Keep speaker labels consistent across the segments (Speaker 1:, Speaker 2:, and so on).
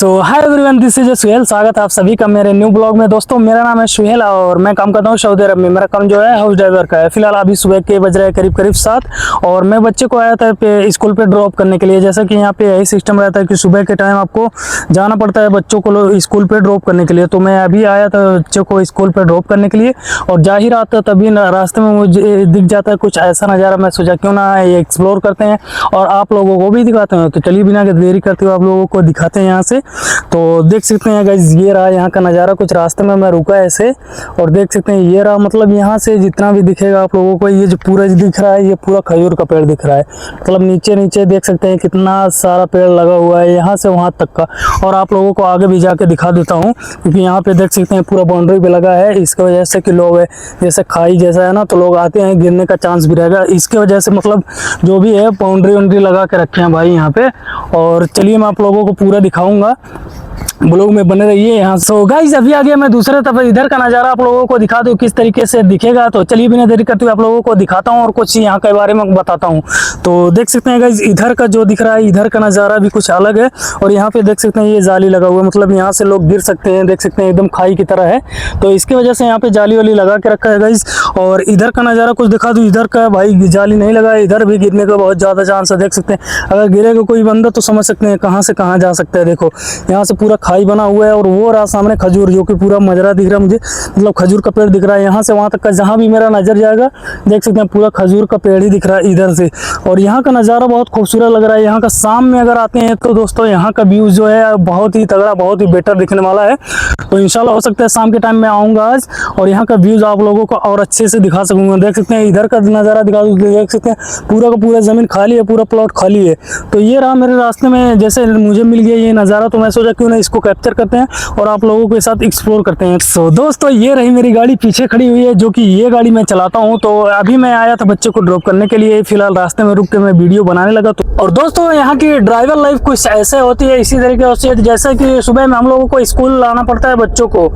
Speaker 1: So hi everyone, this is Suhel. स्वागत है आप सभी का मेरे न्यू ब्लॉग में। दोस्तों, मेरा नाम है सुहेल और मैं काम करता हूँ सऊदी अरब में। मेरा काम जो है हाउस ड्राइवर का है। फिलहाल अभी सुबह के बज रहे हैं करीब 7 और मैं बच्चे को आया था स्कूल पे ड्रॉप करने के लिए। जैसा कि यहाँ पे यही सिस्टम रहता है कि सुबह के टाइम आपको जाना पड़ता है बच्चों को स्कूल पे ड्रॉप करने के लिए। तो मैं अभी आया था बच्चों को स्कूल पर ड्रॉप करने के लिए और जा ही रहा था तभी रास्ते में मुझे दिख जाता है कुछ ऐसा नज़ारा। मैं सोचा क्यों ना ये एक्सप्लोर करते हैं और आप लोगों को भी दिखाते हैं। तो चलिए बिना देरी करते हुए आप लोगों को दिखाते हैं यहाँ से। तो देख सकते हैं गाइस, ये रहा यहाँ का नज़ारा। कुछ रास्ते में मैं रुका ऐसे और देख सकते हैं ये रहा, मतलब यहाँ से जितना भी दिखेगा आप लोगों को, ये जो पूरा दिख रहा है ये पूरा खजूर का पेड़ दिख रहा है। मतलब नीचे नीचे देख सकते हैं कितना सारा पेड़ लगा हुआ है यहाँ से वहाँ तक का। और आप लोगों को आगे भी जाके दिखा देता हूँ क्योंकि यहाँ पे देख सकते हैं पूरा बाउंड्री भी लगा है। इसकी वजह से कि लोग जैसे खाई जैसा है ना, तो लोग आते हैं, गिरने का चांस भी रहेगा इसके वजह से। मतलब जो भी है बाउंड्री लगा के रखे हैं भाई यहाँ पे। और चलिए मैं आप लोगों को पूरा दिखाऊंगा, ब्लॉग में बने रहिए यहाँ। सो गाइस, अभी आ गया मैं दूसरे तरफ। इधर का नज़ारा आप लोगों को दिखा दूँ किस तरीके से दिखेगा। तो चलिए बिना देरी करते हुए आप लोगों को दिखाता हूँ और कुछ यहाँ के बारे में बताता हूँ। तो देख सकते हैं गाइस, इधर का जो दिख रहा है, इधर का नज़ारा भी कुछ अलग है। और यहाँ पे देख सकते हैं ये जाली लगा हुआ है, मतलब यहाँ से लोग गिर सकते हैं। देख सकते हैं एकदम खाई की तरह है, तो इसकी वजह से यहाँ पे जाली वाली लगा के रखा है गाइस। और इधर का नज़ारा कुछ दिखा दूँ। इधर का भाई जाली नहीं लगा है, इधर भी गिरने का बहुत ज़्यादा चांस है। देख सकते हैं अगर गिरेगा कोई बंदा तो समझ सकते हैं कहाँ से कहाँ जा सकता है। देखो यहाँ से पूरा खाई बना हुआ है और वो रहा सामने खजूर, जो कि पूरा मजरा दिख रहा है मुझे, मतलब खजूर का पेड़ दिख रहा है यहाँ से वहाँ तक का। जहाँ भी मेरा नज़र जाएगा देख सकते हैं पूरा खजूर का पेड़ ही दिख रहा है इधर से। और यहाँ का नज़ारा बहुत खूबसूरत लग रहा है। यहाँ का शाम में अगर आते हैं तो दोस्तों यहाँ का व्यू जो है बहुत ही तगड़ा, बहुत ही बेटर दिखने वाला है। तो इंशाल्लाह हो सकता है शाम के टाइम में आऊँगा आज और यहाँ का व्यूज़ आप लोगों को और अच्छे से दिखा सकूँगा। देख सकते हैं इधर का नज़ारा दिखा दूँ, देख सकते हैं पूरा का पूरा ज़मीन खाली है, पूरा प्लॉट खाली है। तो ये रहा मेरे रास्ते में, जैसे मुझे मिल गया ये नज़ारा तो मैं सोचा क्यों ना इसको कैप्चर करते हैं और आप लोगों के साथ एक्सप्लोर करते हैं। सो दोस्तों, ये रही मेरी गाड़ी पीछे खड़ी हुई है, जो कि ये गाड़ी मैं चलाता हूँ। तो अभी मैं आया था बच्चे को ड्रॉप करने के लिए, फिलहाल रास्ते में रुक के मैं वीडियो बनाने लगा। तो और दोस्तों, यहाँ की ड्राइवर लाइफ कुछ ऐसे होती है, इसी तरीके होती है जैसे कि सुबह में हम लोगों को स्कूल लाना पड़ता है बच्चों को।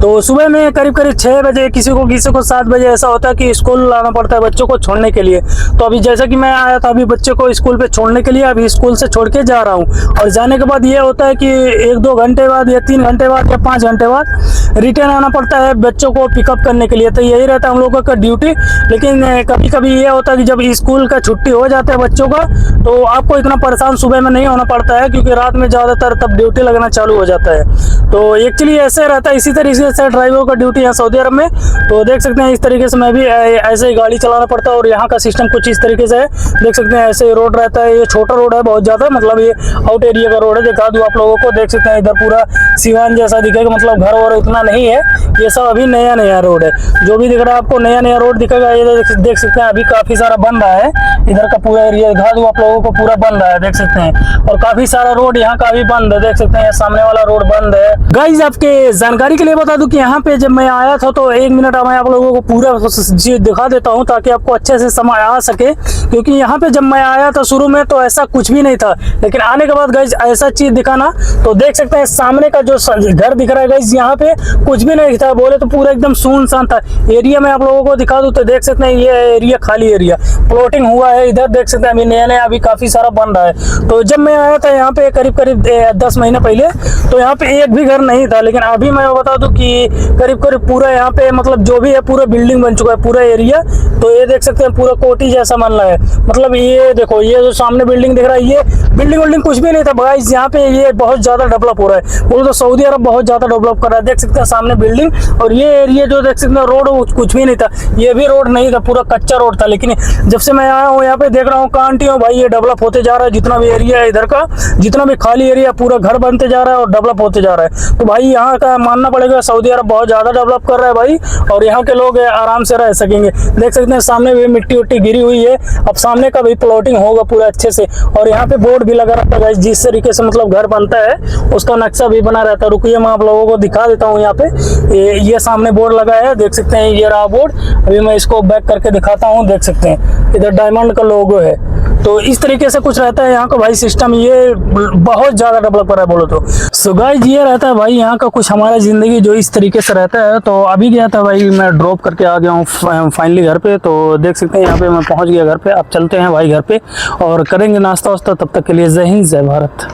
Speaker 1: तो सुबह में करीब 6 बजे, किसी को 7 बजे ऐसा होता है कि स्कूल लाना पड़ता है बच्चों को छोड़ने के लिए। तो अभी जैसा कि मैं आया था अभी बच्चे को स्कूल पे छोड़ने के लिए, अभी स्कूल से छोड़ के जा रहा हूँ। और जाने के बाद ये होता है कि 1-2 घंटे बाद या 3 घंटे बाद या 5 घंटे बाद रिटर्न आना पड़ता है बच्चों को पिकअप करने के लिए। तो यही रहता है हम लोगों का ड्यूटी। लेकिन कभी कभी ये होता है कि जब स्कूल का छुट्टी हो जाता है बच्चों का, तो आपको इतना परेशान सुबह में नहीं होना पड़ता है क्योंकि रात में ज़्यादातर तब ड्यूटी लगना चालू हो जाता है। तो एक्चुअली ऐसे रहता है, इसी तरीके से ड्राइवर का ड्यूटी है सऊदी अरब में। तो देख सकते हैं इस तरीके से मैं भी ऐसे ही गाड़ी चलाना पड़ता है। और यहाँ का सिस्टम कुछ इस तरीके से है, देख सकते हैं ऐसे रोड रहता है। ये छोटा रोड है बहुत ज़्यादा, मतलब ये आउट एरिया का रोड है। दिखा दूँ आप लोगों को, देख सकते हैं इधर पूरा सिवान जैसा दिखेगा, मतलब घर और इतना नहीं है। ये सब अभी नया रोड है, जो भी दिख रहा है आपको नया रोड दिखेगा। ये देख सकते हैं अभी काफ़ी सारा बन रहा है, इधर का पूरा एरिया दिखा दूँ आप लोगों को, पूरा बन रहा है देख सकते हैं। और काफ़ी सारा रोड यहाँ का भी बंद है, देख सकते हैं सामने वाला रोड बंद है। गाइस, आपके जानकारी के लिए बता दूं कि यहाँ पे जब मैं आया था तो 1 मिनट मैं आप लोगों को पूरा चीज दिखा देता हूँ ताकि आपको अच्छे से समझ आ सके। क्योंकि यहाँ पे जब मैं आया था शुरू में तो ऐसा कुछ भी नहीं था, लेकिन आने के बाद गाइस ऐसा चीज दिखाना। तो देख सकते हैं सामने का जो घर दिख रहा है गाइस, यहाँ पे कुछ भी नहीं था, बोले तो पूरा एकदम सुनसान था एरिया। में आप लोगों को दिखा दूं तो देख सकते हैं ये एरिया खाली एरिया, प्लॉटिंग हुआ है। इधर देख सकते हैं अभी नया अभी काफी सारा बन रहा है। तो जब मैं आया था यहाँ पे करीब 10 महीने पहले, तो यहाँ पे एक भी घर नहीं था। लेकिन अभी मैं बता दूं कि करीब पूरा यहाँ पे मतलब जो भी है पूरा बिल्डिंग बन चुका है पूरा एरिया। तो ये देख सकते हैं पूरा कोठी जैसा बन रहा है। मतलब ये देखो, ये जो सामने बिल्डिंग दिख रहा है, ये बिल्डिंग कुछ भी नहीं था गाइस। यहाँ पे ये बहुत ज्यादा डेवलप हो रहा है, बोलो तो सऊदी अरब बहुत ज्यादा डेवलप कर रहा है। देख सकते हैं सामने बिल्डिंग और ये एरिया जो देख सकते हैं रोड कुछ भी नहीं था, ये भी रोड नहीं था, पूरा कच्चा रोड था। लेकिन जब से मैं आया हूँ यहाँ पे देख रहा हूँ कांटियों भाई ये डेवलप होते जा रहा है। जितना भी एरिया है इधर का, जितना भी खाली एरिया पूरा घर बनते जा रहा है और डेवलप होते जा रहा है। तो भाई यहाँ का मानना पड़ेगा, सऊदी अरब बहुत ज़्यादा डेवलप कर रहा है भाई। और यहाँ के लोग आराम से रह सकेंगे। देख सकते हैं सामने भी मिट्टी उट्टी गिरी हुई है, अब सामने का भी प्लॉटिंग होगा पूरा अच्छे से। और यहाँ पे बोर्ड भी लगा रहता है जिस तरीके से मतलब घर बनता है उसका नक्शा भी बना रहता है। रुकिए मैं आप लोगों को दिखा देता हूँ। यहाँ पे ये सामने बोर्ड लगा है, देख सकते हैं ये रहा बोर्ड। अभी मैं इसको बैक करके दिखाता हूँ, देख सकते हैं इधर डायमंड का लोगो है। तो इस तरीके से कुछ रहता है यहाँ का भाई सिस्टम, ये बहुत ज़्यादा डेवलप कर रहा है बोलो तो। सो गाइस, ये रहता है भाई यहाँ का कुछ हमारा ज़िंदगी जो इस तरीके से रहता है। तो अभी गया था भाई, मैं ड्रॉप करके आ गया हूँ फाइनली घर पे। तो देख सकते हैं यहाँ पे मैं पहुँच गया घर पे। अब चलते हैं भाई घर पे और करेंगे नाश्ता वास्ता। तब तक के लिए जय हिंद जय भारत।